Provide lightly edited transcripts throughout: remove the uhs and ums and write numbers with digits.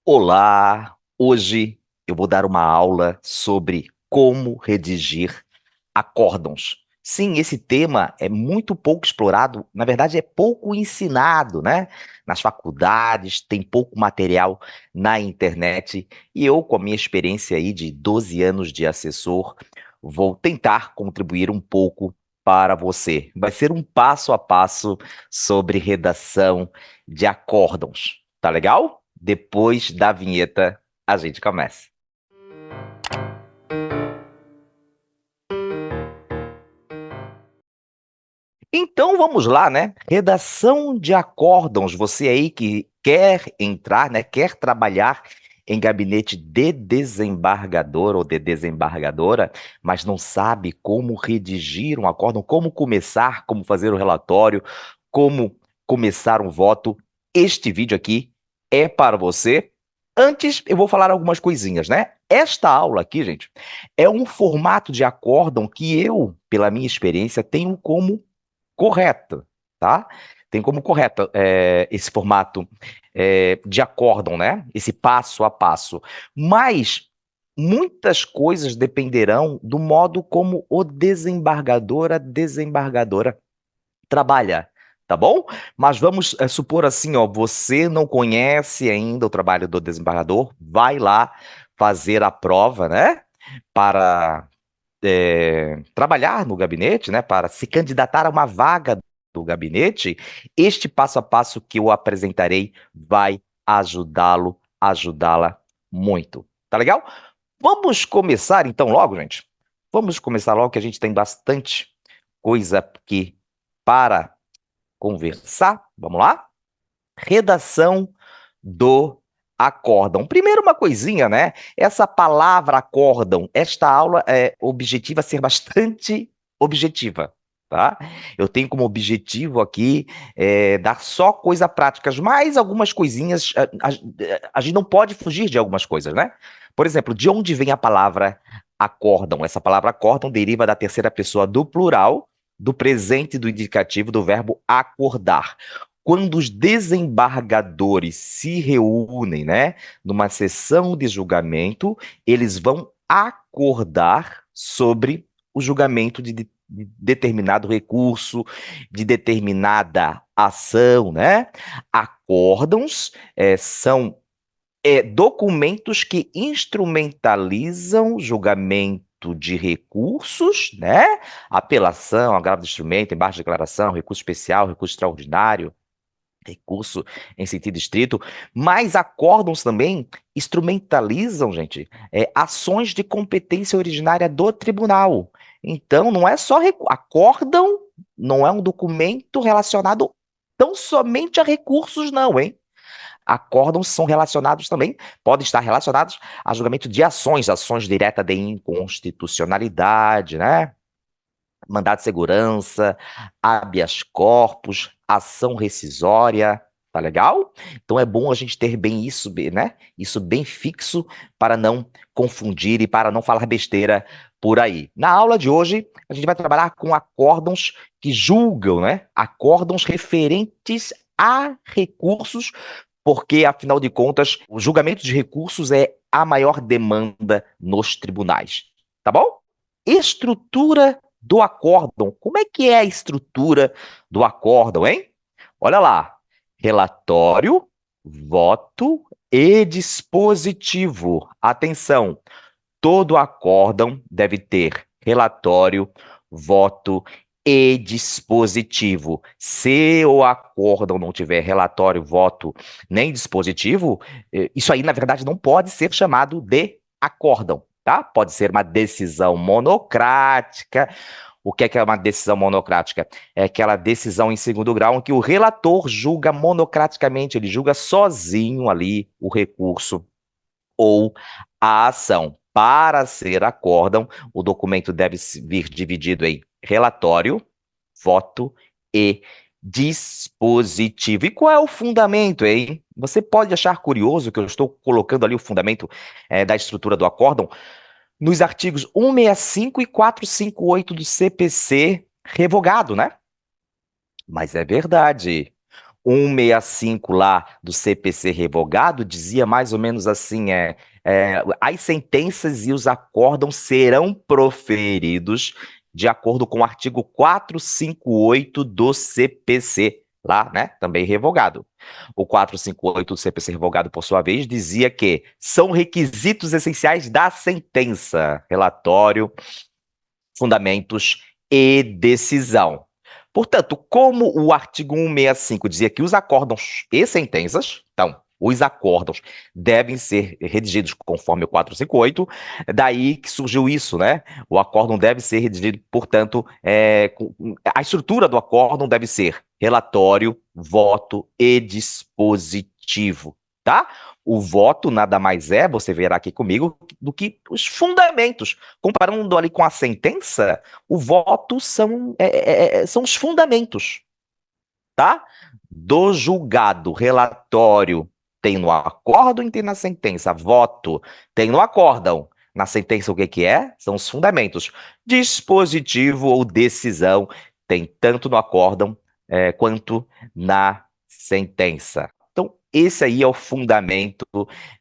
Olá! Hoje eu vou dar uma aula sobre como redigir acórdãos. Sim, esse tema é muito pouco explorado, na verdade é pouco ensinado, né? Nas faculdades, tem pouco material na internet, e eu, com a minha experiência aí de 12 anos de assessor, vou tentar contribuir um pouco para você. Vai ser um passo a passo sobre redação de acórdãos, tá legal? Depois da vinheta, a gente começa. Então vamos lá, né? Redação de acórdãos. Você aí que quer entrar, né? Quer trabalhar em gabinete de desembargador ou de desembargadora, mas não sabe como redigir um acórdão, como começar, como fazer o relatório, como começar um voto. Este vídeo aqui é para você. Antes, eu vou falar algumas coisinhas, né? Esta aula aqui, gente, é um formato de acórdão que eu, pela minha experiência, tenho como correto, tá? Tem como correto esse formato de acórdão, né? Esse passo a passo. Mas muitas coisas dependerão do modo como o desembargador, a desembargadora trabalha, tá bom? Mas vamos supor assim, ó, você não conhece ainda o trabalho do desembargador, vai lá fazer a prova, né? Para trabalhar no gabinete, né, para se candidatar a uma vaga do gabinete, este passo a passo que eu apresentarei vai ajudá-lo, ajudá-la muito. Tá legal? Vamos começar então logo, gente? Vamos começar logo que a gente tem bastante coisa aqui para conversar. Vamos lá? Redação do acórdão. Primeiro, uma coisinha, né? Essa palavra acórdão, esta aula é objetiva ser bastante objetiva, tá? Eu tenho como objetivo aqui dar só coisas práticas, mas algumas coisinhas, a gente não pode fugir de algumas coisas, né? Por exemplo, de onde vem a palavra acórdão? Essa palavra acórdão deriva da terceira pessoa do plural, do presente do indicativo do verbo acordar. Quando os desembargadores se reúnem, né, numa sessão de julgamento, eles vão acordar sobre o julgamento de determinado recurso, de determinada ação, né? Acórdãos são documentos que instrumentalizam julgamento de recursos, né? Apelação, agravo de instrumento, embargo de declaração, recurso especial, recurso extraordinário, recurso em sentido estrito, mas acórdãos também instrumentalizam, gente, ações de competência originária do tribunal. Então, não é só acórdão, não é um documento relacionado tão somente a recursos, não, hein? Acórdãos são relacionados também, podem estar relacionados a julgamento de ações, ações diretas de inconstitucionalidade, né? Mandado de segurança, habeas corpus, ação rescisória, tá legal? Então é bom a gente ter bem isso, né? Isso bem fixo para não confundir e para não falar besteira por aí. Na aula de hoje, a gente vai trabalhar com acórdãos que julgam, né? Acórdãos referentes a recursos, porque, afinal de contas, o julgamento de recursos é a maior demanda nos tribunais, tá bom? Estrutura do acórdão. Como é que é a estrutura do acórdão, hein? Olha lá. Relatório, voto e dispositivo. Atenção, todo acórdão deve ter relatório, voto e dispositivo. Se o acórdão não tiver relatório, voto nem dispositivo, isso aí, na verdade, não pode ser chamado de acórdão, tá? Pode ser uma decisão monocrática. O que é uma decisão monocrática? É aquela decisão em segundo grau em que o relator julga monocraticamente, ele julga sozinho ali o recurso ou a ação. Para ser acórdão, o documento deve vir dividido em relatório, voto e dispositivo. E qual é o fundamento, hein? Você pode achar curioso que eu estou colocando ali o fundamento da estrutura do acórdão nos artigos 165 e 458 do CPC revogado, né? Mas é verdade. 165 lá do CPC revogado dizia mais ou menos assim, as sentenças e os acórdãos serão proferidos de acordo com o artigo 458 do CPC, lá, né, também revogado. O 458 do CPC revogado, por sua vez, dizia que são requisitos essenciais da sentença, relatório, fundamentos e decisão. Portanto, como o artigo 165 dizia que os acórdãos e sentenças, então, os acórdãos devem ser redigidos conforme o 458, daí que surgiu isso, né? O acórdão deve ser redigido, portanto, a estrutura do acórdão deve ser relatório, voto e dispositivo, tá? O voto nada mais é, você verá aqui comigo, do que os fundamentos. Comparando ali com a sentença, o voto são os fundamentos, tá? Do julgado, relatório tem no acórdão e tem na sentença. Voto tem no acórdão. Na sentença, o que que é? São os fundamentos. Dispositivo ou decisão tem tanto no acórdão quanto na sentença. Então, esse aí é o fundamento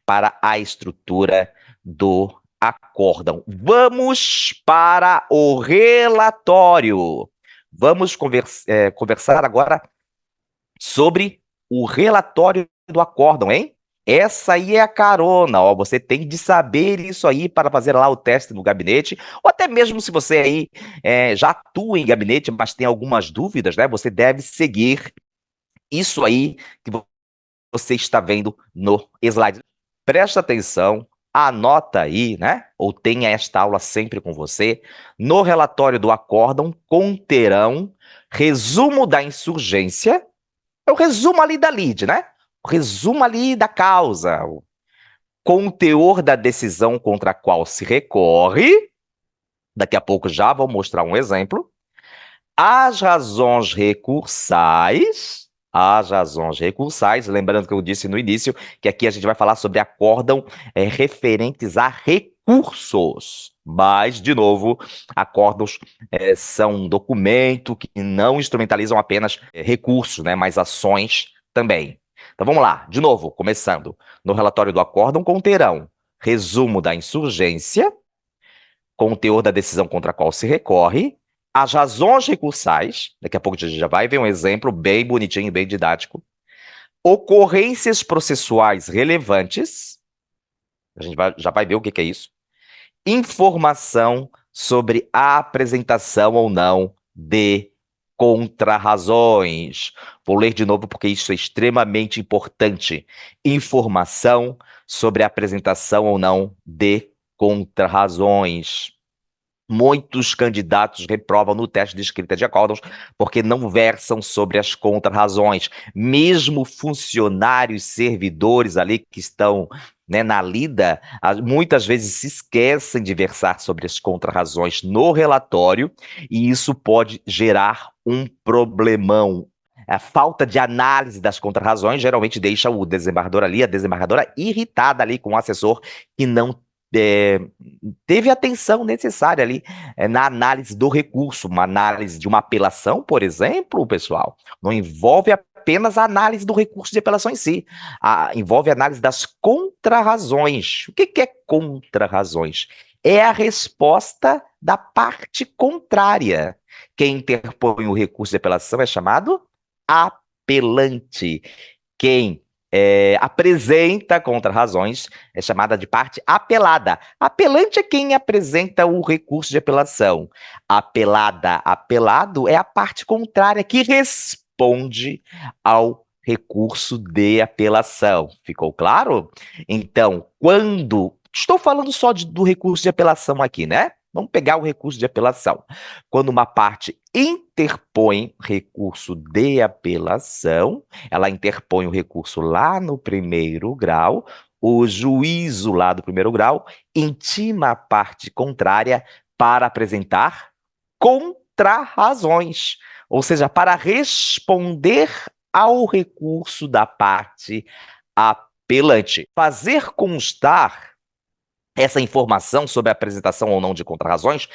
para a estrutura do acórdão. Vamos para o relatório. Vamos conversar agora sobre o relatório do acórdão, hein? Essa aí é a carona, ó. Você tem de saber isso aí para fazer lá o teste no gabinete, ou até mesmo se você aí já atua em gabinete, mas tem algumas dúvidas, né? Você deve seguir isso aí que você está vendo no slide. Presta atenção, anota aí, né? Ou tenha esta aula sempre com você. No relatório do acórdão conterão resumo da insurgência, é o resumo ali da lide, né? O resumo ali da causa, o conteor da decisão contra a qual se recorre. Daqui a pouco já vou mostrar um exemplo. As razões recursais, lembrando que eu disse no início que aqui a gente vai falar sobre acórdão referentes a recursos. Mas, de novo, acórdãos são um documento que não instrumentalizam apenas recursos, né, mas ações também. Então vamos lá, de novo, começando. No relatório do acórdão conterão resumo da insurgência, conteor da decisão contra a qual se recorre, as razões recursais, daqui a pouco a gente já vai ver um exemplo bem bonitinho, bem didático, ocorrências processuais relevantes, a gente já vai ver o que é isso, informação sobre a apresentação ou não de contrarrazões. Vou ler de novo porque isso é extremamente importante. Informação sobre a apresentação ou não de contrarrazões. Muitos candidatos reprovam no teste de escrita de acórdãos porque não versam sobre as contrarrazões. Mesmo funcionários, servidores ali que estão, né, na lida, muitas vezes se esquecem de versar sobre as contrarrazões no relatório e isso pode gerar um problemão. A falta de análise das contrarrazões geralmente deixa o desembargador ali, a desembargadora irritada ali com o assessor que não teve a atenção necessária ali na análise do recurso. Uma análise de uma apelação, por exemplo, pessoal, não envolve apenas a análise do recurso de apelação em si, envolve a análise das contrarrazões. O que é contrarrazões? É a resposta da parte contrária. Quem interpõe o recurso de apelação é chamado apelante. Quem apresenta contrarrazões é chamada de parte apelada. Apelante é quem apresenta o recurso de apelação. Apelada, apelado é a parte contrária que responde ao recurso de apelação. Ficou claro? Então, quando... Estou falando só do recurso de apelação aqui, né? Vamos pegar o recurso de apelação. Quando uma parte interpõe recurso de apelação, ela interpõe o recurso lá no primeiro grau, o juízo lá do primeiro grau intima a parte contrária para apresentar contrarrazões, ou seja, para responder ao recurso da parte apelante. Fazer constar essa informação sobre a apresentação ou não de contrarrazões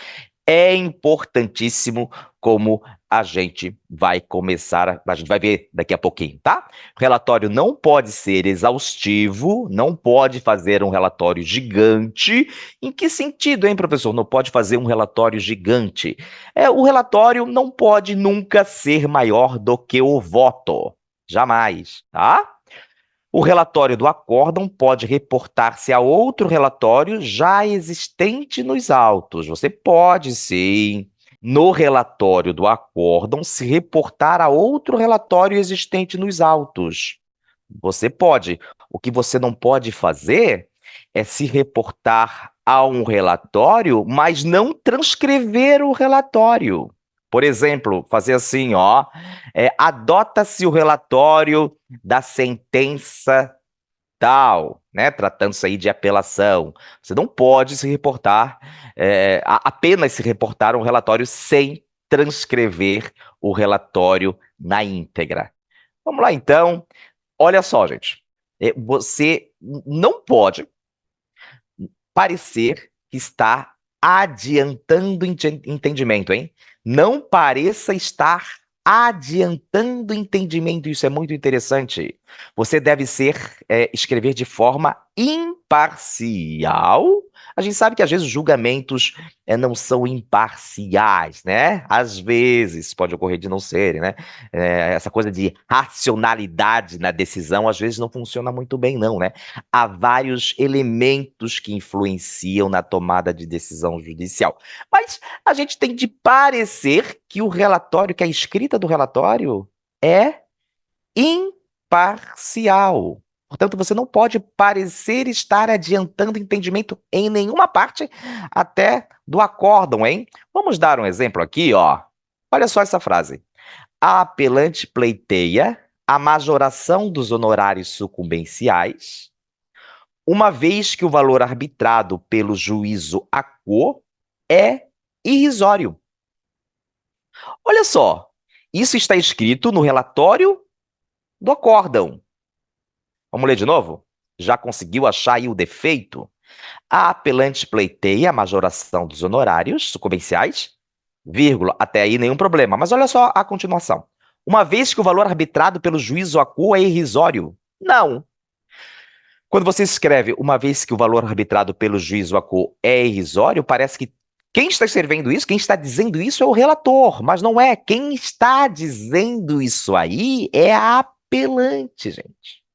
é importantíssimo como a gente vai a gente vai ver daqui a pouquinho, tá? O relatório não pode ser exaustivo, não pode fazer um relatório gigante. Em que sentido, hein, professor? Não pode fazer um relatório gigante. O relatório não pode nunca ser maior do que o voto. Jamais, tá? O relatório do acórdão pode reportar-se a outro relatório já existente nos autos. Você pode, sim, no relatório do acórdão, se reportar a outro relatório existente nos autos. Você pode. O que você não pode fazer é se reportar a um relatório, mas não transcrever o relatório. Por exemplo, fazer assim, ó, adota-se o relatório da sentença tal, né? Tratando-se aí de apelação. Você não pode se reportar, apenas se reportar um relatório sem transcrever o relatório na íntegra. Vamos lá, então. Olha só, gente. Você não pode parecer que está adiantando entendimento, hein? Não pareça estar adiantando entendimento. Isso é muito interessante. Você deve escrever de forma imparcial. A gente sabe que às vezes os julgamentos não são imparciais, né? Às vezes pode ocorrer de não serem, né? Essa coisa de racionalidade na decisão às vezes não funciona muito bem, não, né? Há vários elementos que influenciam na tomada de decisão judicial. Mas a gente tem de parecer que o relatório, que a escrita do relatório é imparcial. Portanto, você não pode parecer estar adiantando entendimento em nenhuma parte, até do acórdão, hein? Vamos dar um exemplo aqui, ó. Olha só essa frase. A apelante pleiteia a majoração dos honorários sucumbenciais, uma vez que o valor arbitrado pelo juízo ACO é irrisório. Olha só, isso está escrito no relatório do acórdão. Vamos ler de novo? Já conseguiu achar aí o defeito? A apelante pleiteia a majoração dos honorários sucumbenciais, vírgula, até aí nenhum problema. Mas olha só a continuação. Uma vez que o valor arbitrado pelo juízo ACO é irrisório. Não. Quando você escreve uma vez que o valor arbitrado pelo juízo ACO é irrisório, parece que quem está escrevendo isso, quem está dizendo isso é o relator, mas não é. Quem está dizendo isso aí é a apelante, gente.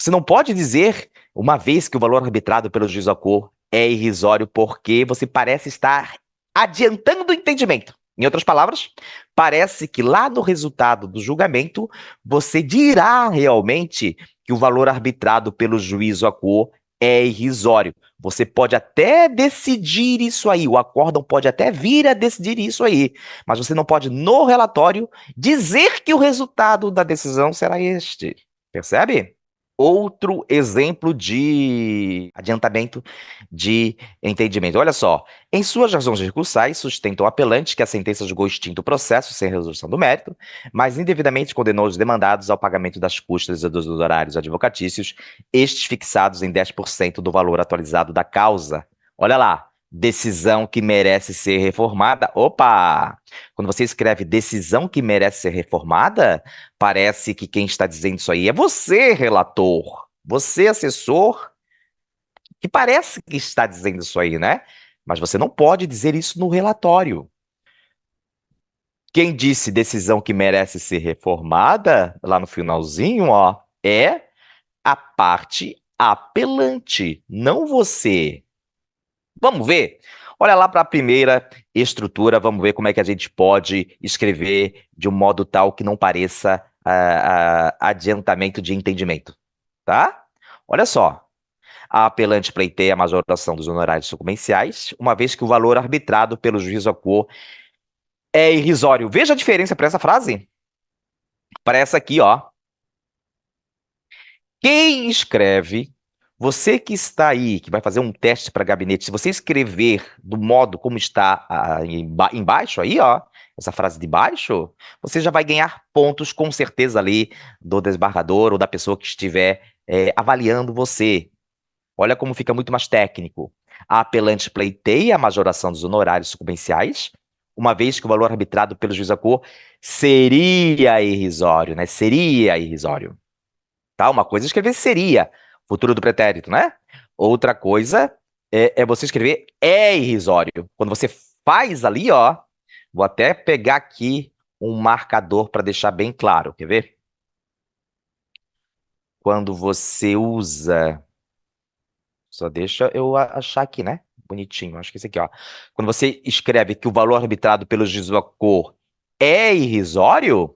Você não pode dizer, uma vez que o valor arbitrado pelo juízo ACO é irrisório, porque você parece estar adiantando o entendimento. Em outras palavras, parece que lá no resultado do julgamento, você dirá realmente que o valor arbitrado pelo juízo ACO é irrisório. Você pode até decidir isso aí, o acórdão pode até vir a decidir isso aí, mas você não pode, no relatório, dizer que o resultado da decisão será este. Percebe? Outro exemplo de adiantamento de entendimento. Olha só, em suas razões recursais, sustenta o apelante que a sentença julgou extinto o processo sem resolução do mérito, mas indevidamente condenou os demandados ao pagamento das custas e dos honorários advocatícios, estes fixados em 10% do valor atualizado da causa. Olha lá, decisão que merece ser reformada. Opa! Quando você escreve decisão que merece ser reformada, parece que quem está dizendo isso aí é você, relator. Você, assessor, que parece que está dizendo isso aí, né? Mas você não pode dizer isso no relatório. Quem disse decisão que merece ser reformada, lá no finalzinho, ó, é a parte apelante, não você. Vamos ver? Olha lá para a primeira estrutura, vamos ver como é que a gente pode escrever de um modo tal que não pareça adiantamento de entendimento, tá? Olha só. A apelante pleiteia a majoração dos honorários sucumbenciais, uma vez que o valor arbitrado pelo juízo ACO é irrisório. Veja a diferença para essa frase. Para essa aqui, ó. Quem escreve, você que está aí, que vai fazer um teste para gabinete, se você escrever do modo como está embaixo aí, ó, essa frase de baixo, você já vai ganhar pontos com certeza ali do desembargador ou da pessoa que estiver avaliando você. Olha como fica muito mais técnico. A apelante pleiteia a majoração dos honorários sucumbenciais, uma vez que o valor arbitrado pelo juiz da cor seria irrisório, né? Seria irrisório. Tá? Uma coisa é escrever seria, futuro do pretérito, né? Outra coisa é você escrever é irrisório. Quando você faz ali, ó, vou até pegar aqui um marcador para deixar bem claro, quer ver? Quando você usa, só deixa eu achar aqui, né? Bonitinho, acho que esse aqui, ó. Quando você escreve que o valor arbitrado pelo juiz da cor é irrisório,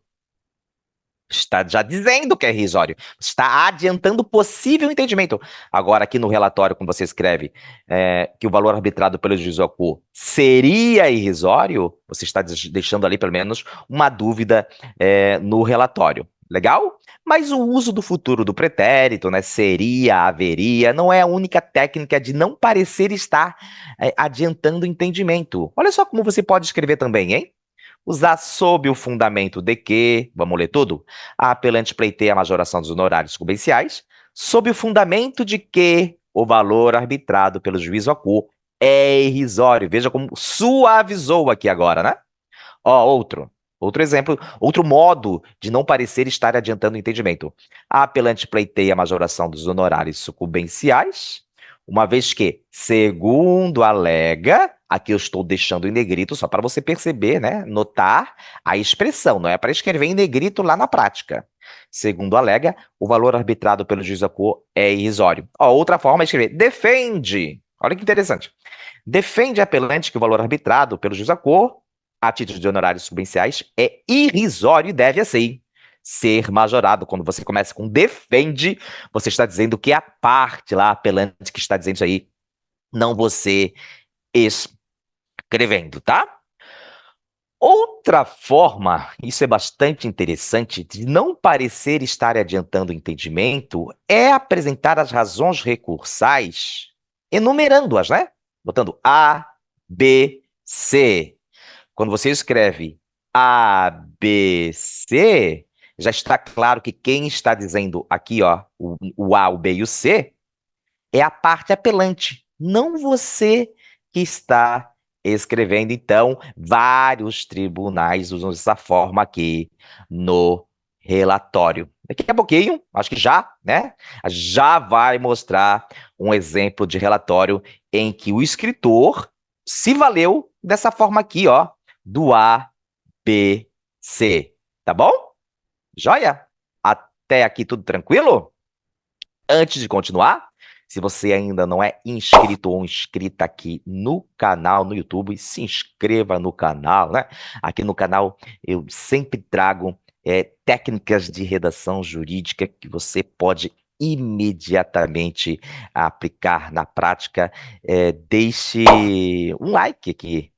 está já dizendo que é irrisório. Está adiantando possível entendimento. Agora, aqui no relatório, quando você escreve que o valor arbitrado pelo juiz da cor seria irrisório, você está deixando ali, pelo menos, uma dúvida no relatório. Legal? Mas o uso do futuro do pretérito, né, seria, haveria, não é a única técnica de não parecer estar adiantando entendimento. Olha só como você pode escrever também, hein? Usar sob o fundamento de que, vamos ler tudo, a apelante pleiteia a majoração dos honorários sucumbenciais, sob o fundamento de que o valor arbitrado pelo juízo à cor é irrisório. Veja como suavizou aqui agora, né? Ó, outro exemplo, outro modo de não parecer estar adiantando o entendimento. A apelante pleiteia a majoração dos honorários sucumbenciais, uma vez que, segundo alega, aqui eu estou deixando em negrito só para você perceber, né? Notar a expressão, não é para escrever em negrito lá na prática. Segundo alega, o valor arbitrado pelo juiz da cor é irrisório. Ó, outra forma é escrever defende. Olha que interessante. Defende a apelante que o valor arbitrado pelo juiz da cor a título de honorários subenciais é irrisório e deve, assim, ser majorado. Quando você começa com defende, você está dizendo que é a parte lá, apelante, que está dizendo isso aí, não você escrevendo, tá? Outra forma, isso é bastante interessante, de não parecer estar adiantando o entendimento, é apresentar as razões recursais, enumerando-as, né? Botando A, B, C. Quando você escreve A, B, C, já está claro que quem está dizendo aqui, ó, o A, o B e o C, é a parte apelante, não você que está escrevendo. Então, vários tribunais usam dessa forma aqui no relatório. Daqui a pouquinho, acho que já, né? Já vai mostrar um exemplo de relatório em que o escritor se valeu dessa forma aqui, ó, do A, B, C. Tá bom? Joia? Até aqui tudo tranquilo? Antes de continuar, se você ainda não é inscrito ou inscrita aqui no canal, no YouTube, se inscreva no canal, né? Aqui no canal eu sempre trago técnicas de redação jurídica que você pode imediatamente aplicar na prática. Deixe um like aqui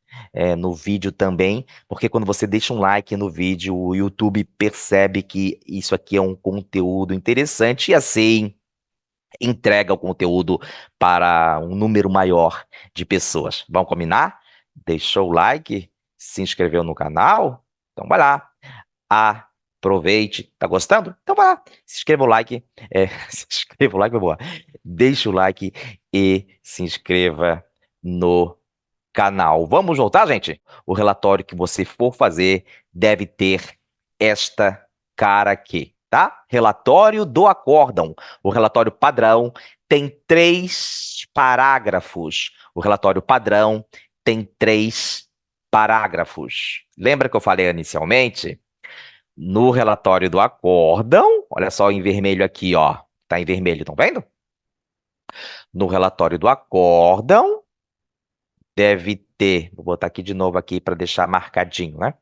no vídeo também, porque quando você deixa um like no vídeo, o YouTube percebe que isso aqui é um conteúdo interessante e assim entrega o conteúdo para um número maior de pessoas. Vamos combinar? Deixou o like? Se inscreveu no canal? Então vai lá. Aproveite. Tá gostando? Então vai lá. Se inscreva o like. Se inscreva o like, boa. Deixa o like e se inscreva no canal. Vamos voltar, gente? O relatório que você for fazer deve ter esta cara aqui, tá? Relatório do acórdão. O relatório padrão tem 3 parágrafos. O relatório padrão tem 3 parágrafos. Lembra que eu falei inicialmente? No relatório do acórdão, olha só em vermelho aqui, ó. Tá em vermelho, estão vendo? No relatório do acórdão, deve ter, vou botar aqui de novo aqui para deixar marcadinho, né?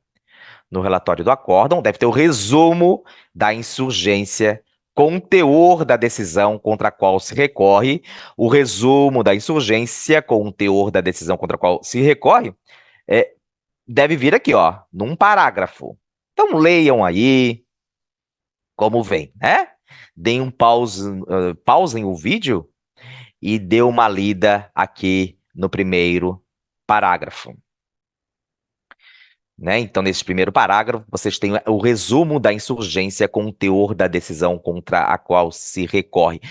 No relatório do acórdão, deve ter o resumo da insurgência com o teor da decisão contra a qual se recorre. O resumo da insurgência com o teor da decisão contra a qual se recorre deve vir aqui, ó, num parágrafo. Então leiam aí como vem, né? Deem um pause, pausem o vídeo e dê uma lida aqui no primeiro parágrafo. Né? Então, nesse primeiro parágrafo, vocês têm o resumo da insurgência com o teor da decisão contra a qual se recorre.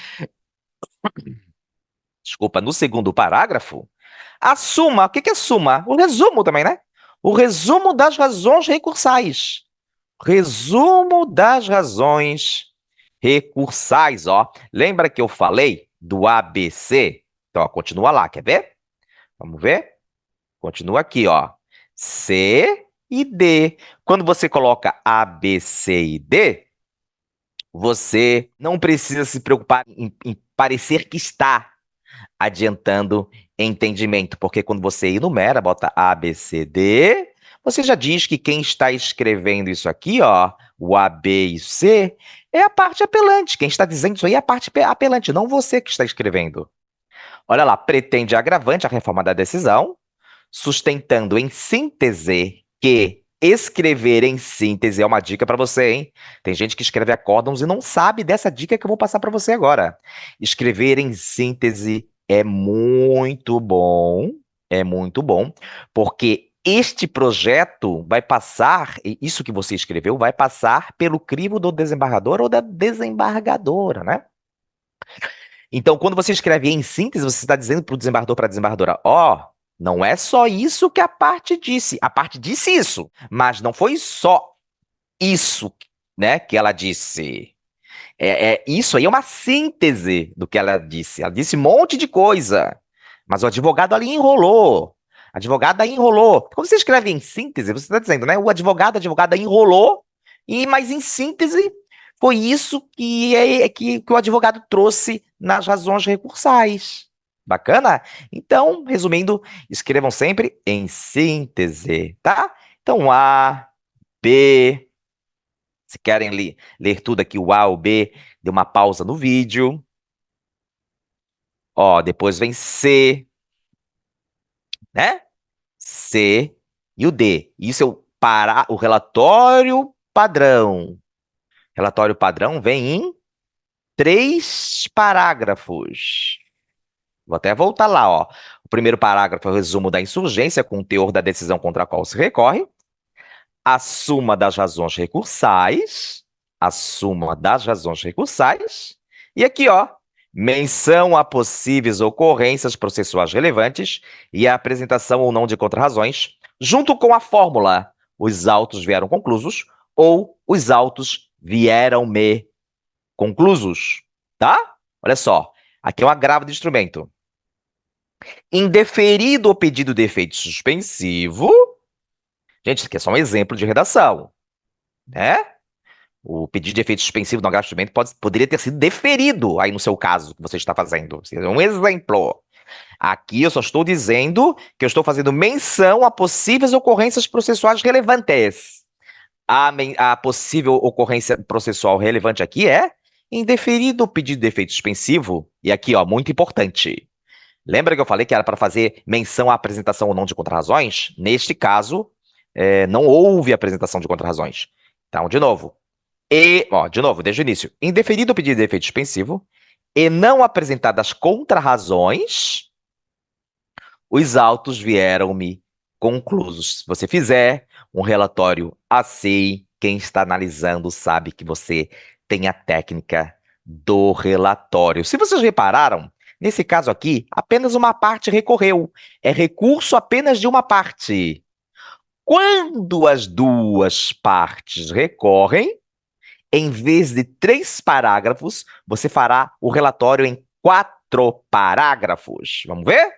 Desculpa, no segundo parágrafo, a suma. O que é suma? O resumo também, né? O resumo das razões recursais. Resumo das razões recursais, ó. Lembra que eu falei do ABC? Então, ó, continua lá, quer ver? Vamos ver? Continua aqui, ó. C e D. Quando você coloca A, B, C e D, você não precisa se preocupar em parecer que está adiantando entendimento, porque quando você enumera, bota A, B, C, D, você já diz que quem está escrevendo isso aqui, ó, o A, B e o C, é a parte apelante. Quem está dizendo isso aí é a parte apelante, não você que está escrevendo. Olha lá, pretende agravante a reforma da decisão, sustentando em síntese que escrever em síntese é uma dica para você, hein? Tem gente que escreve acórdãos e não sabe dessa dica que eu vou passar para você agora. Escrever em síntese é muito bom, porque este projeto vai passar, e isso que você escreveu vai passar pelo crivo do desembargador ou da desembargadora, né? Então, quando você escreve em síntese, você está dizendo para o desembargador, para a desembargadora, ó, não é só isso que a parte disse. A parte disse isso, mas não foi só isso, né, que ela disse. Isso aí é uma síntese do que ela disse. Ela disse um monte de coisa, mas o advogado ali enrolou. A advogada enrolou. Quando você escreve em síntese, você está dizendo, né? O advogado, a advogada enrolou, mas em síntese foi isso que o advogado trouxe nas razões recursais. Bacana? Então, resumindo, escrevam sempre em síntese, tá? Então, A, B. Se querem ler tudo aqui, o A ou B, dê uma pausa no vídeo. Ó, depois vem C, né? C e o D. Isso é o relatório padrão. Relatório padrão vem em 3 parágrafos. Vou até voltar lá, ó. O primeiro parágrafo é o resumo da insurgência com o teor da decisão contra a qual se recorre. A suma das razões recursais. A suma das razões recursais. E aqui, ó, menção a possíveis ocorrências processuais relevantes e a apresentação ou não de contrarrazões, junto com a fórmula: os autos vieram conclusos ou os autos vieram-me conclusos, tá? Olha só, aqui é um agravo de instrumento. Indeferido o pedido de efeito suspensivo. Gente, isso aqui é só um exemplo de redação, né? O pedido de efeito suspensivo no agravo de instrumento poderia ter sido deferido aí no seu caso que você está fazendo. É um exemplo. Aqui eu só estou dizendo que eu estou fazendo menção a possíveis ocorrências processuais relevantes. A possível ocorrência processual relevante aqui é indeferido o pedido de efeito suspensivo. E aqui, ó, muito importante. Lembra que eu falei que era para fazer menção à apresentação ou não de contrarrazões? Neste caso, não houve apresentação de contrarrazões. Então, de novo. Desde o início. Indeferido o pedido de efeito suspensivo e não apresentadas contrarrazões, os autos vieram-me conclusos. Se você fizer um relatório assim, quem está analisando sabe que você tem a técnica do relatório. Se vocês repararam, nesse caso aqui, apenas uma parte recorreu. É recurso apenas de uma parte. Quando as duas partes recorrem, em vez de 3 parágrafos, você fará o relatório em 4 parágrafos. Vamos ver?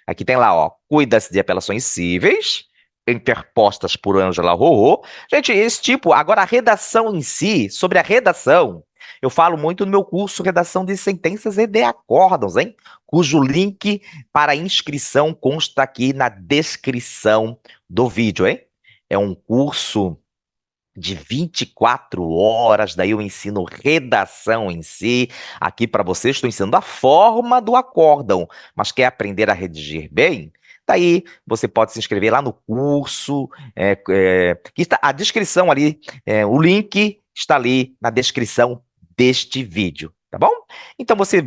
Aqui tem lá, ó, cuida-se de apelações cíveis, interpostas por Ângela Rorô. Gente, esse tipo, agora a redação em si, sobre a redação, eu falo muito no meu curso Redação de Sentenças e de Acórdãos, hein? Cujo link para inscrição consta aqui na descrição do vídeo, hein? É um curso de 24 horas, daí eu ensino redação em si. Aqui para vocês estou ensinando a forma do acórdão, mas quer aprender a redigir bem? Daí você pode se inscrever lá no curso, que está a descrição ali, o link está ali na descrição deste vídeo, tá bom? Então você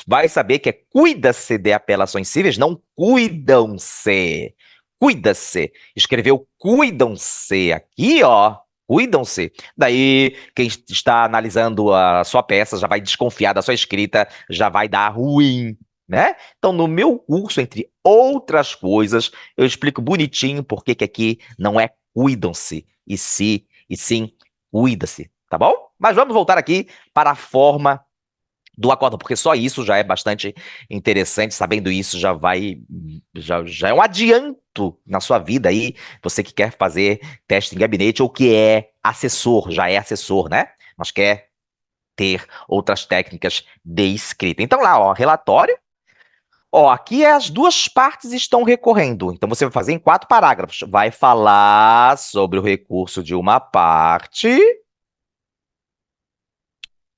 vai saber que cuida-se de apelações cíveis, não cuidam-se. Cuida-se. Escreveu cuidam-se aqui, ó. Cuidam-se. Daí, quem está analisando a sua peça já vai desconfiar da sua escrita, já vai dar ruim. né? Então, no meu curso, entre outras coisas, eu explico bonitinho por que que aqui não é cuidam-se, e sim cuida-se, tá bom? Mas vamos voltar aqui para a forma do acórdão, porque só isso já é bastante interessante, sabendo isso já é um adianto na sua vida aí, você que quer fazer teste em gabinete ou que é assessor, já é assessor, né? Mas quer ter outras técnicas de escrita. Então lá, ó, relatório. Ó, aqui as duas partes estão recorrendo. Então você vai fazer em 4 parágrafos. Vai falar sobre o recurso de uma parte.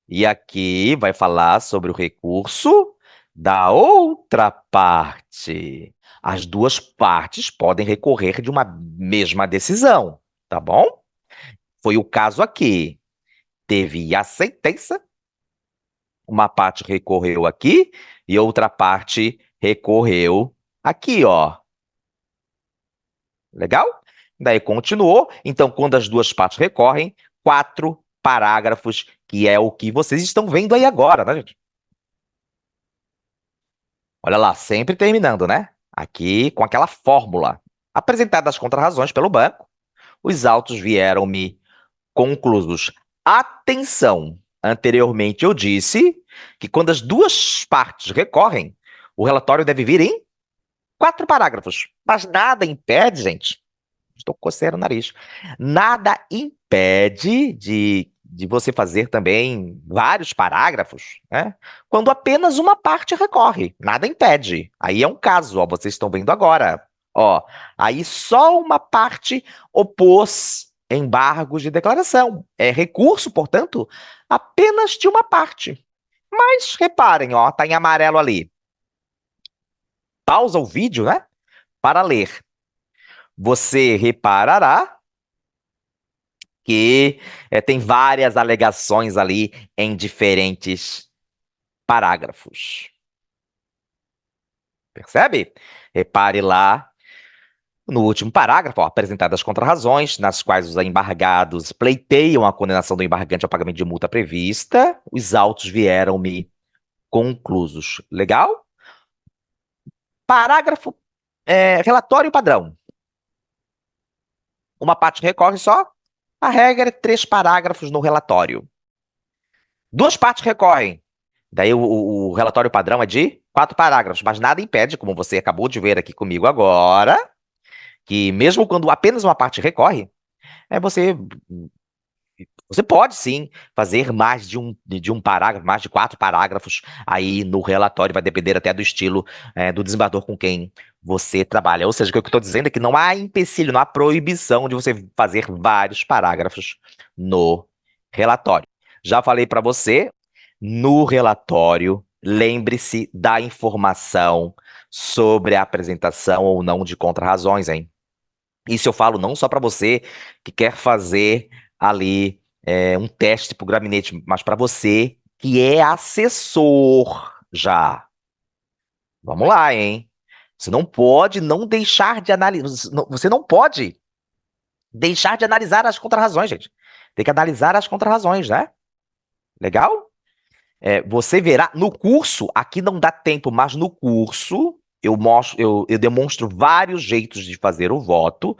E aqui vai falar sobre o recurso da outra parte. As duas partes podem recorrer de uma mesma decisão, tá bom? Foi o caso aqui. Teve a sentença, uma parte recorreu aqui e outra parte recorreu aqui, ó. Legal? Daí continuou. Então, quando as duas partes recorrem, 4 parágrafos, que é o que vocês estão vendo aí agora, né, gente? Olha lá, sempre terminando, né? Aqui com aquela fórmula. Apresentadas as contrarrazões pelo banco, os autos vieram-me conclusos. Atenção! Anteriormente eu disse que quando as duas partes recorrem, o relatório deve vir em 4 parágrafos. Mas nada impede, gente. Estou coceando o nariz. Nada impede de você fazer também vários parágrafos, né? Quando apenas uma parte recorre. Nada impede. Aí é um caso, ó, vocês estão vendo agora. Ó, aí só uma parte opôs embargos de declaração. É recurso, portanto, apenas de uma parte. Mas reparem, ó, tá em amarelo ali. Pausa o vídeo, né? Para ler. Você reparará que tem várias alegações ali em diferentes parágrafos. Percebe? Repare lá no último parágrafo, ó, apresentadas as contrarrazões, nas quais os embargados pleiteiam a condenação do embargante ao pagamento de multa prevista, os autos vieram-me conclusos. Legal? Parágrafo, relatório padrão. Uma parte recorre só. A regra é 3 parágrafos no relatório. Duas partes recorrem. Daí o relatório padrão é de 4 parágrafos, mas nada impede, como você acabou de ver aqui comigo agora, que mesmo quando apenas uma parte recorre, você pode sim fazer mais de um parágrafo, mais de 4 parágrafos aí no relatório, vai depender até do estilo do desembargador com quem você trabalha. Ou seja, o que eu estou dizendo é que não há empecilho, não há proibição de você fazer vários parágrafos no relatório. Já falei para você, no relatório, lembre-se da informação sobre a apresentação ou não de contrarrazões, hein? Isso eu falo não só para você que quer fazer ali um teste para o gabinete, mas para você que é assessor já. Vamos lá, hein? Você não pode não deixar de analisar. Você não pode deixar de analisar as contrarrazões, gente. Tem que analisar as contrarrazões, né? Legal? Você verá no curso, aqui não dá tempo, mas no curso eu demonstro vários jeitos de fazer o voto.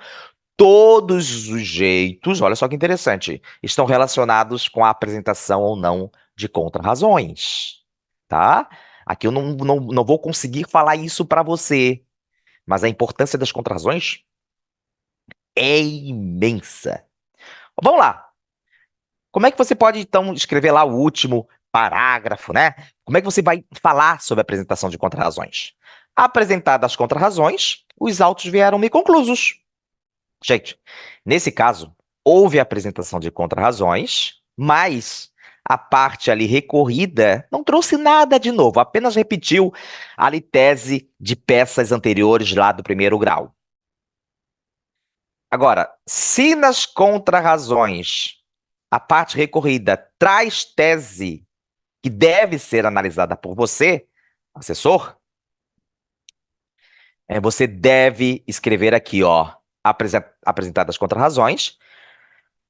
Todos os jeitos, olha só que interessante, estão relacionados com a apresentação ou não de contrarrazões, tá? Aqui eu não vou conseguir falar isso para você, mas a importância das contrarrazões é imensa. Vamos lá. Como é que você pode, então, escrever lá o último parágrafo, né? Como é que você vai falar sobre a apresentação de contrarrazões? Apresentadas as contrarrazões, os autos vieram-me conclusos. Gente, nesse caso, houve a apresentação de contrarrazões, mas a parte ali recorrida não trouxe nada de novo, apenas repetiu ali tese de peças anteriores lá do primeiro grau. Agora, se nas contrarrazões a parte recorrida traz tese que deve ser analisada por você, assessor, você deve escrever aqui, ó, apresentadas contrarrazões,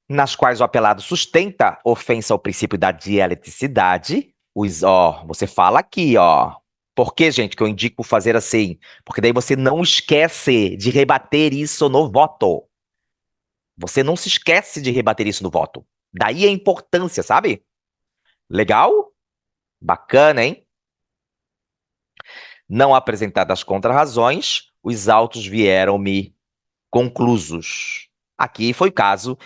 nas quais o apelado sustenta ofensa ao princípio da dialeticidade. Ó, você fala aqui, ó. Por que, gente, que eu indico fazer assim? Porque daí você não esquece de rebater isso no voto. Você não se esquece de rebater isso no voto. Daí a importância, sabe? Legal? Bacana, hein? Não apresentadas contrarrazões, os autos vieram-me conclusos. Aqui foi o caso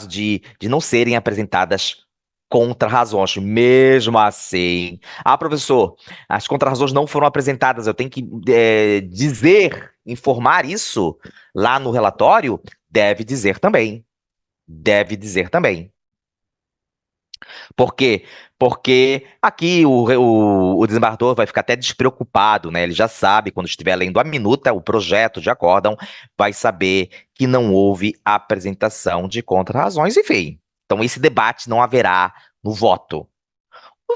de não serem apresentadas contrarrazões. Mesmo assim, professor, as contrarrazões não foram apresentadas, eu tenho que dizer, informar isso lá no relatório? Deve dizer também. Deve dizer também. Por quê? Porque aqui o desembargador vai ficar até despreocupado, né? Ele já sabe, quando estiver lendo a minuta, o projeto de acórdão, vai saber que não houve apresentação de contrarrazões, enfim. Então, esse debate não haverá no voto.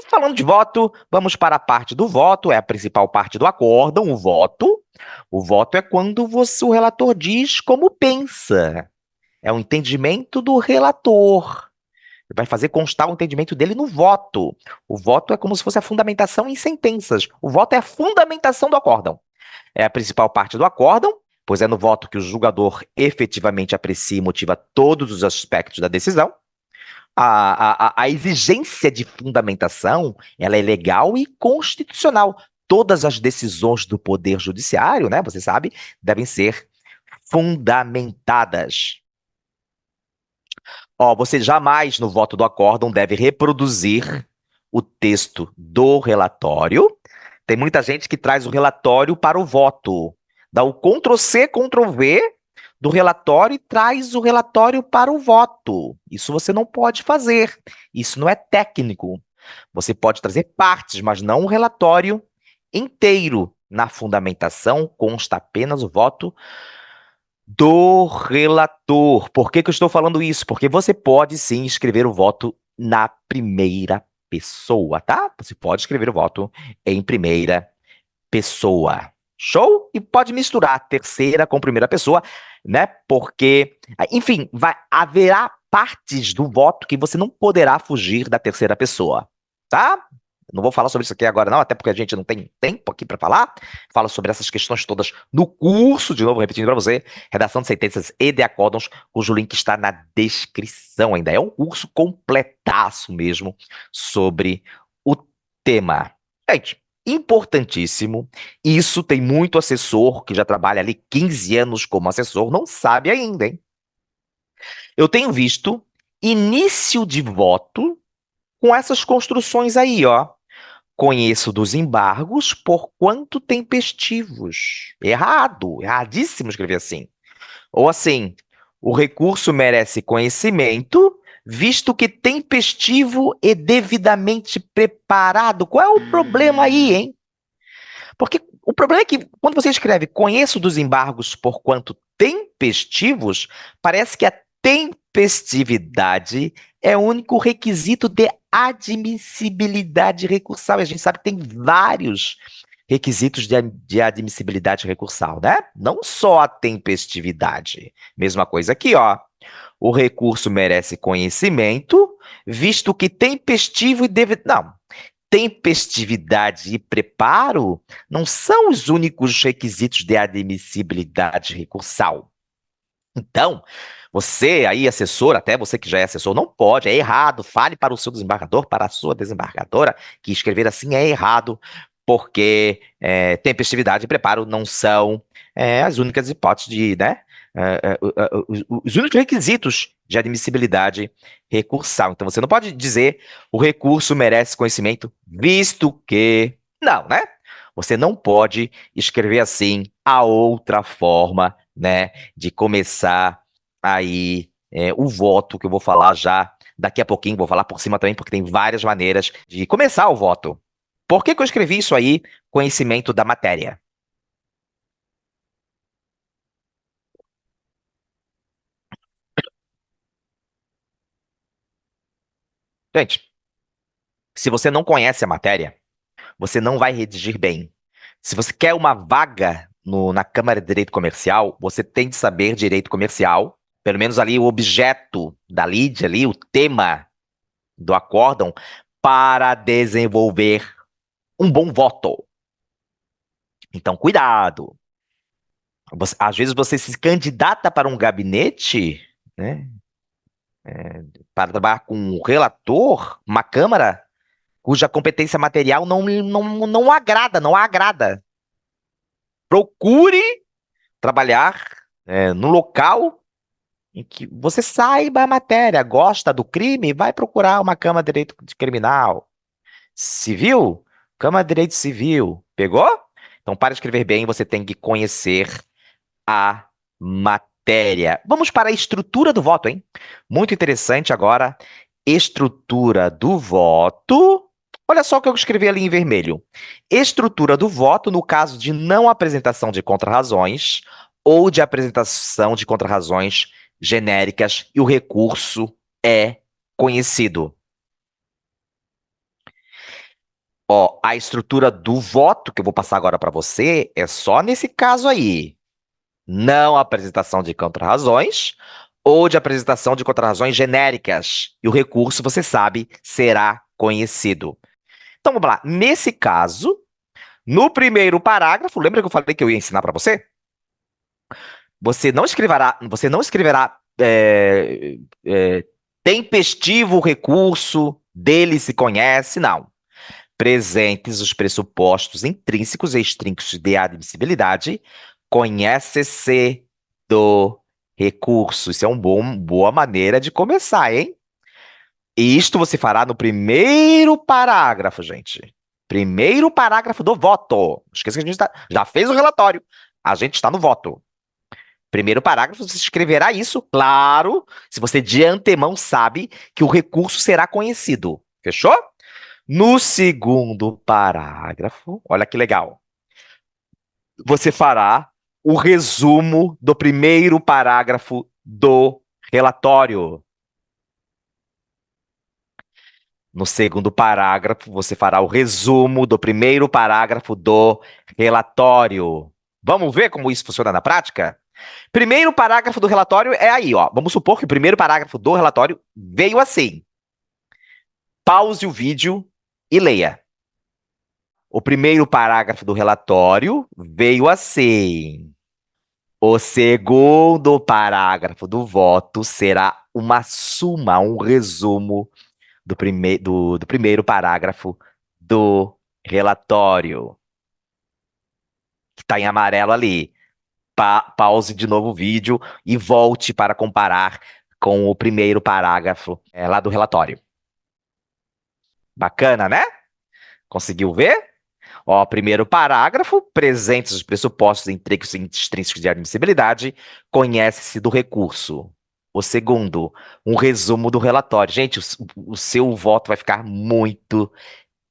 Falando de voto, vamos para a parte do voto, é a principal parte do acórdão, o voto. O voto é quando o relator diz como pensa. É o entendimento do relator. Ele vai fazer constar o entendimento dele no voto. O voto é como se fosse a fundamentação em sentenças. O voto é a fundamentação do acórdão. É a principal parte do acórdão, pois é no voto que o julgador efetivamente aprecia e motiva todos os aspectos da decisão. A exigência de fundamentação, ela é legal e constitucional. Todas as decisões do Poder Judiciário, né, você sabe, devem ser fundamentadas. Ó, você jamais, no voto do acórdão, deve reproduzir o texto do relatório. Tem muita gente que traz o relatório para o voto. Dá o Ctrl+C, Ctrl+V do relatório e traz o relatório para o voto. Isso você não pode fazer. Isso não é técnico. Você pode trazer partes, mas não o relatório inteiro. Na fundamentação consta apenas o voto do relator. Por que que eu estou falando isso? Porque você pode sim escrever o voto na primeira pessoa, tá? Você pode escrever o voto em primeira pessoa. Show? E pode misturar a terceira com primeira pessoa, né? Porque, enfim, haverá partes do voto que você não poderá fugir da terceira pessoa, tá? Não vou falar sobre isso aqui agora, não, até porque a gente não tem tempo aqui para falar. Falo sobre essas questões todas no curso, de novo, repetindo para você, redação de sentenças e de acórdãos, cujo link está na descrição ainda. É um curso completaço mesmo sobre o tema. Gente, importantíssimo. Isso tem muito assessor que já trabalha ali 15 anos como assessor, não sabe ainda, hein? Eu tenho visto início de voto com essas construções aí, ó. Conheço dos embargos por quanto tempestivos. Errado, erradíssimo escrever assim. Ou assim, o recurso merece conhecimento, visto que tempestivo e devidamente preparado. Qual é o problema aí, hein? Porque o problema é que quando você escreve conheço dos embargos por quanto tempestivos, parece que a tempestividade é o único requisito de admissibilidade recursal. E a gente sabe que tem vários requisitos de admissibilidade recursal, né? Não só a tempestividade. Mesma coisa aqui, ó. O recurso merece conhecimento, visto que tempestivo e deve... Não, tempestividade e preparo não são os únicos requisitos de admissibilidade recursal. Então, você aí, assessor, até você que já é assessor, não pode, é errado. Fale para o seu desembargador, para a sua desembargadora, que escrever assim é errado, porque tempestividade e preparo não são as únicas hipóteses de, né? Os únicos requisitos de admissibilidade recursal. Então, você não pode dizer o recurso merece conhecimento, visto que. Não, né? Você não pode escrever assim a outra forma, né, de começar aí o voto, que eu vou falar já daqui a pouquinho, vou falar por cima também, porque tem várias maneiras de começar o voto. Por que que eu escrevi isso aí, conhecimento da matéria? Gente, se você não conhece a matéria, você não vai redigir bem. Se você quer uma vaga na Câmara de Direito Comercial, você tem de saber direito comercial, pelo menos ali o objeto da lide, ali, o tema do acórdão, para desenvolver um bom voto. Então, cuidado. Às vezes você se candidata para um gabinete, né, para trabalhar com um relator, uma Câmara, cuja competência material não agrada, não agrada. Procure trabalhar no local em que você saiba a matéria, gosta do crime, vai procurar uma Câmara de Direito Criminal. Civil? Câmara de Direito Civil. Pegou? Então, para escrever bem, você tem que conhecer a matéria. Vamos para a estrutura do voto, hein? Muito interessante agora. Estrutura do voto. Olha só o que eu escrevi ali em vermelho. Estrutura do voto no caso de não apresentação de contrarrazões ou de apresentação de contrarrazões genéricas e o recurso é conhecido. Ó, a estrutura do voto que eu vou passar agora para você é só nesse caso aí. Não apresentação de contrarrazões ou de apresentação de contrarrazões genéricas. E o recurso, você sabe, será conhecido. Então vamos lá. Nesse caso, no primeiro parágrafo, lembra que eu falei que eu ia ensinar para você? Você não escreverá tempestivo recurso, dele se conhece, não. Presentes os pressupostos intrínsecos e extrínsecos de admissibilidade, conhece-se do recurso. Isso é uma boa maneira de começar, hein? E isto você fará no primeiro parágrafo, gente. Primeiro parágrafo do voto. Não esqueça que a gente já fez o relatório. A gente está no voto. Primeiro parágrafo, você escreverá isso, claro, se você de antemão sabe que o recurso será conhecido. Fechou? No segundo parágrafo, olha que legal. Você fará o resumo do primeiro parágrafo do relatório. No segundo parágrafo, você fará o resumo do primeiro parágrafo do relatório. Vamos ver como isso funciona na prática? Primeiro parágrafo do relatório é aí, ó. Vamos supor que o primeiro parágrafo do relatório veio assim. Pause o vídeo e leia. O primeiro parágrafo do relatório veio assim. O segundo parágrafo do voto será uma suma, um resumo do primeiro parágrafo do relatório, que está em amarelo ali. Pause de novo o vídeo e volte para comparar com o primeiro parágrafo lá do relatório. Bacana, né? Conseguiu ver? Ó, primeiro parágrafo, presentes os pressupostos intrínsecos e extrínsecos de admissibilidade, conhece-se do recurso. O segundo, um resumo do relatório. Gente, o seu voto vai ficar muito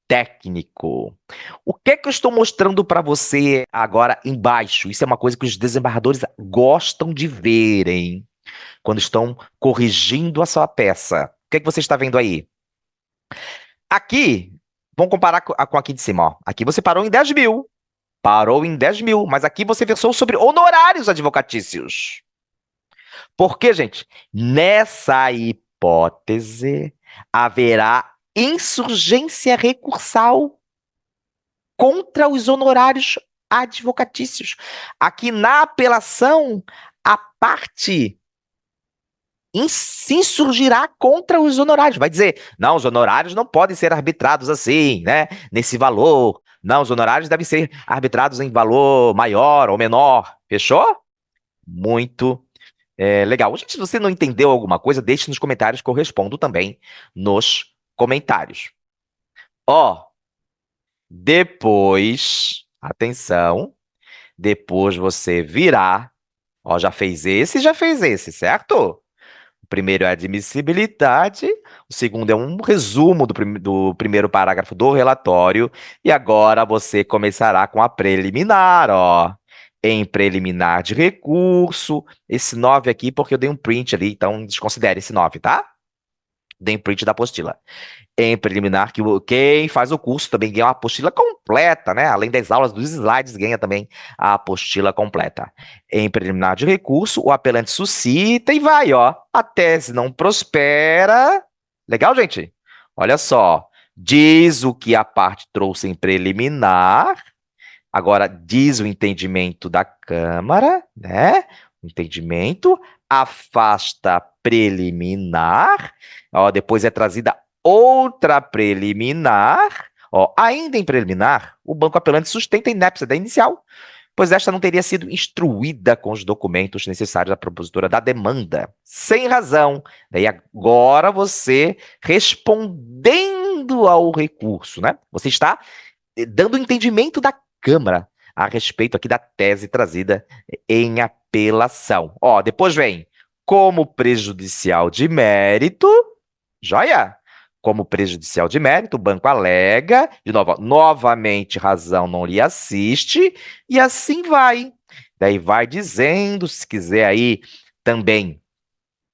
técnico. O que é que eu estou mostrando para você agora embaixo? Isso é uma coisa que os desembargadores gostam de verem quando estão corrigindo a sua peça. O que é que você está vendo aí? Aqui, vamos comparar com aqui de cima, ó. Aqui você parou em 10 mil. Parou em 10 mil, mas aqui você versou sobre honorários advocatícios. Por quê, gente? Nessa hipótese, haverá insurgência recursal contra os honorários advocatícios. Aqui na apelação, a parte se insurgirá contra os honorários. Vai dizer, não, os honorários não podem ser arbitrados assim, né? Nesse valor. Não, os honorários devem ser arbitrados em valor maior ou menor. Fechou? Muito legal. Gente, se você não entendeu alguma coisa, deixe nos comentários que eu respondo também nos comentários. Ó, depois, atenção, depois você virá, ó, já fez esse, certo? O primeiro é a admissibilidade, o segundo é um resumo do primeiro parágrafo do relatório, e agora você começará com a preliminar, ó. Em preliminar de recurso, esse 9 aqui, porque eu dei um print ali, então desconsidere esse 9, tá? Dei um print da apostila. Em preliminar, que quem faz o curso também ganha uma apostila completa, né? Além das aulas dos slides, ganha também a apostila completa. Em preliminar de recurso, o apelante suscita e vai, ó. A tese não prospera. Legal, gente? Olha só. Diz o que a parte trouxe em preliminar. Agora, diz o entendimento da Câmara, né? O entendimento, afasta preliminar, ó, depois é trazida outra preliminar, ó, ainda em preliminar, o banco apelante sustenta a inépcia da inicial, pois esta não teria sido instruída com os documentos necessários à propositura da demanda, sem razão. Daí agora você respondendo ao recurso, né? Você está dando o entendimento da Câmara a respeito aqui da tese trazida em apelação. Ó, depois vem como prejudicial de mérito, joia? Como prejudicial de mérito, o banco alega, de novo, ó, novamente razão não lhe assiste, e assim vai. Daí vai dizendo, se quiser aí também,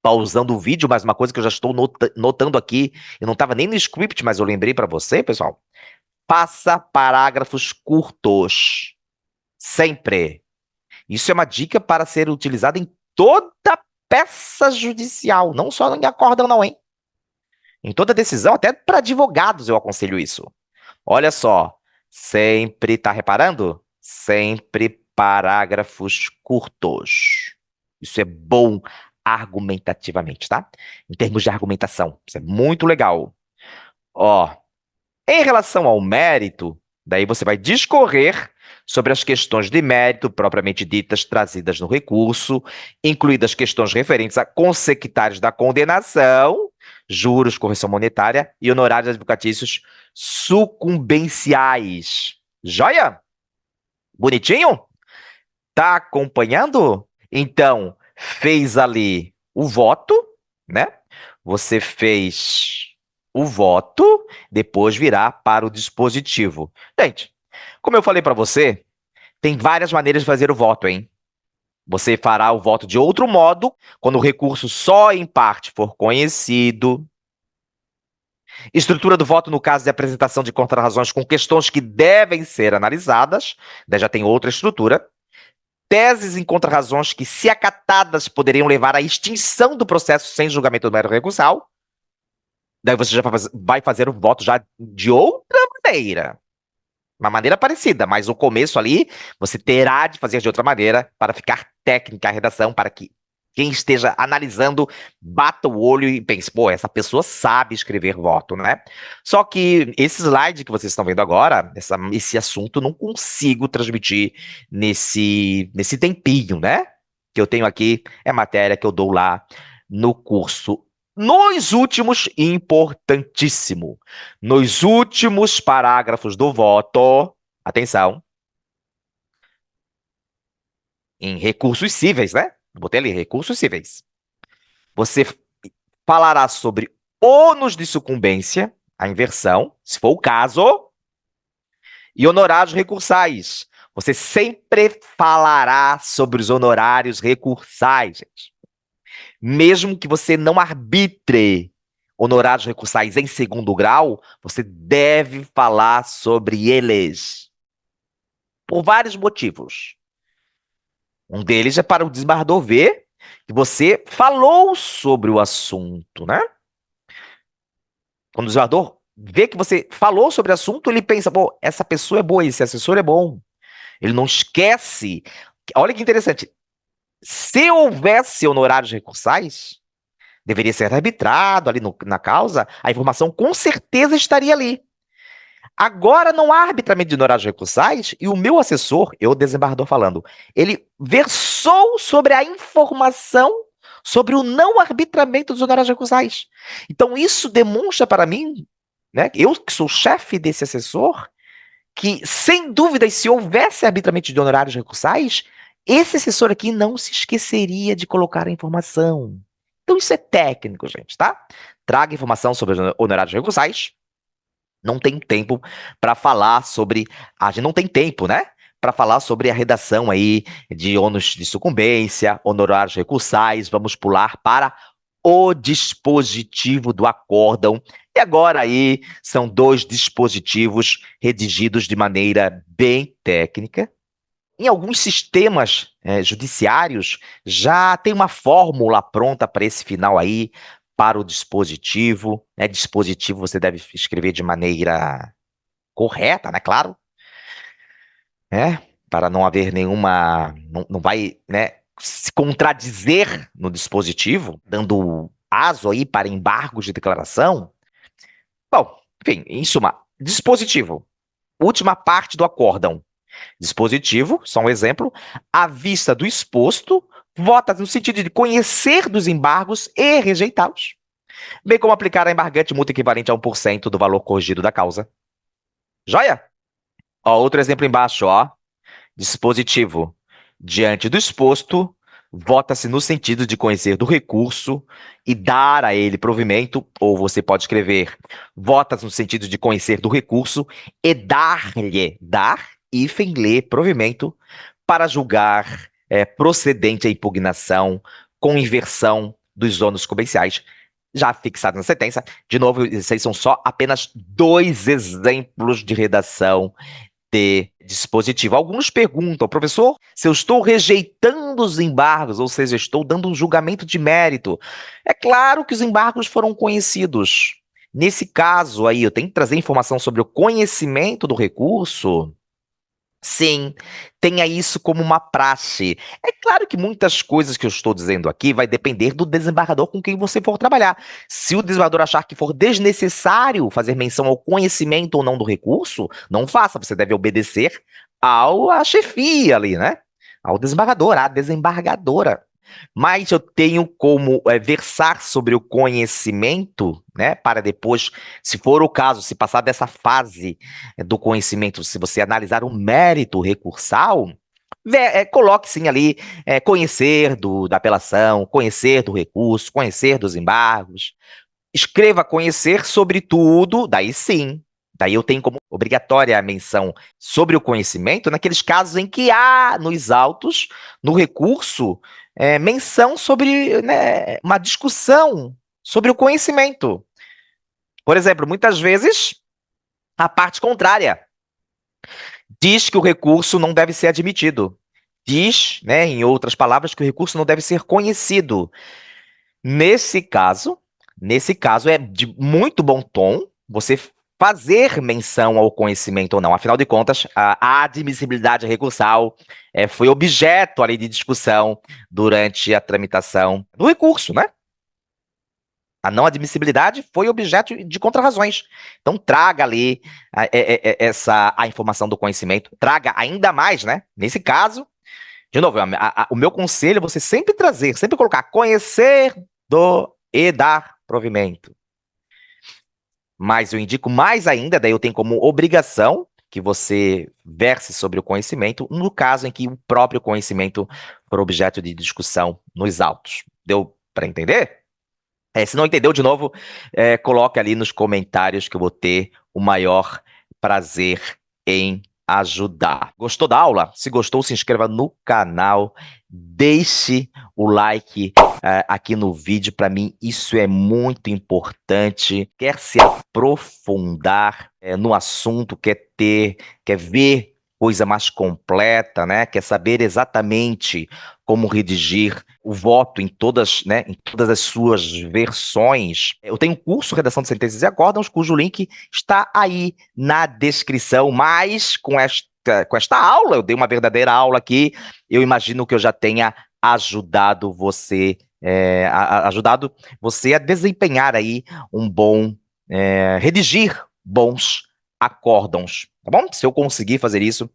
pausando o vídeo, mas uma coisa que eu já estou notando aqui, eu não estava nem no script, mas eu lembrei para você, pessoal, faça parágrafos curtos. Sempre. Isso é uma dica para ser utilizada em toda peça judicial, não só em acórdão, não, hein? Em toda decisão, até para advogados eu aconselho isso. Olha só, sempre, tá reparando? Sempre parágrafos curtos. Isso é bom argumentativamente, tá? Em termos de argumentação, isso é muito legal. Ó, em relação ao mérito, daí você vai discorrer sobre as questões de mérito propriamente ditas trazidas no recurso, incluídas questões referentes a consectários da condenação, juros, correção monetária e honorários advocatícios sucumbenciais. Joia? Bonitinho? Tá acompanhando? Então, fez ali o voto, né? Você fez o voto, depois virá para o dispositivo. Gente, como eu falei para você, tem várias maneiras de fazer o voto, hein? Você fará o voto de outro modo, quando o recurso só em parte for conhecido. Estrutura do voto no caso de apresentação de contrarrazões com questões que devem ser analisadas. Daí já tem outra estrutura. Teses em contrarrazões que, se acatadas, poderiam levar à extinção do processo sem julgamento do mero recursal. Daí você já vai fazer o voto já de outra maneira. Uma maneira parecida, mas o começo ali você terá de fazer de outra maneira para ficar técnica a redação, para que quem esteja analisando bata o olho e pense, pô, essa pessoa sabe escrever voto, né? Só que esse slide que vocês estão vendo agora, esse assunto, não consigo transmitir nesse tempinho, né? Que eu tenho aqui, é matéria que eu dou lá no curso. Nos últimos, importantíssimo, nos últimos parágrafos do voto, atenção, em recursos cíveis, né? Botei ali, recursos cíveis. Você falará sobre ônus de sucumbência, a inversão, se for o caso, e honorários recursais. Você sempre falará sobre os honorários recursais, gente. Mesmo que você não arbitre honorários recursais em segundo grau, você deve falar sobre eles. Por vários motivos. Um deles é para o desembargador ver que você falou sobre o assunto, né? Quando o desembargador vê que você falou sobre o assunto, ele pensa, pô, essa pessoa é boa, esse assessor é bom. Ele não esquece. Olha que interessante. Se houvesse honorários recursais, deveria ser arbitrado ali na causa, a informação com certeza estaria ali. Agora não há arbitramento de honorários recursais e o meu assessor, eu, desembargador falando, ele versou sobre a informação sobre o não arbitramento dos honorários recursais. Então isso demonstra para mim, né, eu que sou chefe desse assessor, que sem dúvida, se houvesse arbitramento de honorários recursais, esse assessor aqui não se esqueceria de colocar a informação. Então isso é técnico, gente, tá? Traga informação sobre os honorários recursais. Não tem tempo para falar sobre. A gente não tem tempo, né? Para falar sobre a redação aí de ônus de sucumbência, honorários recursais. Vamos pular para o dispositivo do acórdão. E agora aí são dois dispositivos redigidos de maneira bem técnica. Em alguns sistemas judiciários já tem uma fórmula pronta para esse final aí, para o dispositivo, né? Dispositivo você deve escrever de maneira correta, né? Claro, né? Para não haver nenhuma, não vai, né, se contradizer no dispositivo, dando aso aí para embargos de declaração. Bom, enfim, em suma, dispositivo, última parte do acórdão. Dispositivo, só um exemplo, à vista do exposto, vota no sentido de conhecer dos embargos e rejeitá-los, bem como aplicar a embargante multa equivalente a 1% do valor corrigido da causa. Joia? Ó, outro exemplo embaixo, ó. Dispositivo. Diante do exposto, vota-se no sentido de conhecer do recurso e dar a ele provimento, ou você pode escrever, vota-se no sentido de conhecer do recurso e dar-lhe, dar, hífen, lhe, provimento, para julgar procedente a impugnação com inversão dos ônus comerciais, já fixado na sentença. De novo, esses são só apenas 2 exemplos de redação de dispositivo. Alguns perguntam, professor, se eu estou rejeitando os embargos, ou seja, estou dando um julgamento de mérito. É claro que os embargos foram conhecidos. Nesse caso aí, eu tenho que trazer informação sobre o conhecimento do recurso. Sim, tenha isso como uma praxe. É claro que muitas coisas que eu estou dizendo aqui vai depender do desembargador com quem você for trabalhar. Se o desembargador achar que for desnecessário fazer menção ao conhecimento ou não do recurso, não faça, você deve obedecer à chefia ali, né? Ao desembargador, à desembargadora. Mas eu tenho como versar sobre o conhecimento, né, para depois, se for o caso, se passar dessa fase do conhecimento, se você analisar o mérito recursal, coloque sim ali conhecer da apelação, conhecer do recurso, conhecer dos embargos. Escreva conhecer sobre tudo, daí sim. Daí eu tenho como obrigatória a menção sobre o conhecimento naqueles casos em que há nos autos, no recurso, menção sobre, né, uma discussão sobre o conhecimento. Por exemplo, muitas vezes a parte contrária diz que o recurso não deve ser admitido. Diz, né, em outras palavras, que o recurso não deve ser conhecido. Nesse caso, é de muito bom tom você fazer menção ao conhecimento ou não. Afinal de contas, a admissibilidade recursal foi objeto ali de discussão durante a tramitação do recurso, né? A não admissibilidade foi objeto de contrarrazões. Então, traga ali a informação do conhecimento, traga ainda mais, né? Nesse caso, de novo, o meu conselho é você sempre trazer, sempre colocar conhecer do e dar provimento. Mas eu indico mais ainda, daí eu tenho como obrigação que você verse sobre o conhecimento, no caso em que o próprio conhecimento for objeto de discussão nos autos. Deu para entender? Se não entendeu, de novo, coloque ali nos comentários que eu vou ter o maior prazer em ajudar. Gostou da aula? Se gostou, se inscreva no canal, deixe o like aqui no vídeo. Para mim, isso é muito importante. Quer se aprofundar no assunto, quer ver coisa mais completa, né? Quer saber exatamente como redigir o voto em todas, né, em todas as suas versões. Eu tenho um curso Redação de Sentenças e Acórdãos, cujo link está aí na descrição, mas com esta aula, eu dei uma verdadeira aula aqui, eu imagino que eu já tenha ajudado você, ajudado você a desempenhar aí um bom, redigir bons acórdãos, tá bom? Se eu conseguir fazer isso,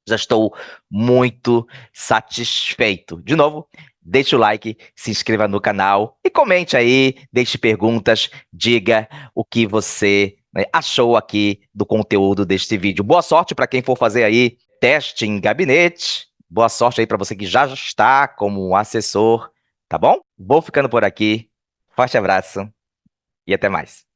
já estou muito satisfeito. De novo, deixe o like, se inscreva no canal e comente aí, deixe perguntas, diga o que você, né, achou aqui do conteúdo deste vídeo. Boa sorte para quem for fazer aí teste em gabinete. Boa sorte aí para você que já está como assessor, tá bom? Vou ficando por aqui. Forte abraço e até mais.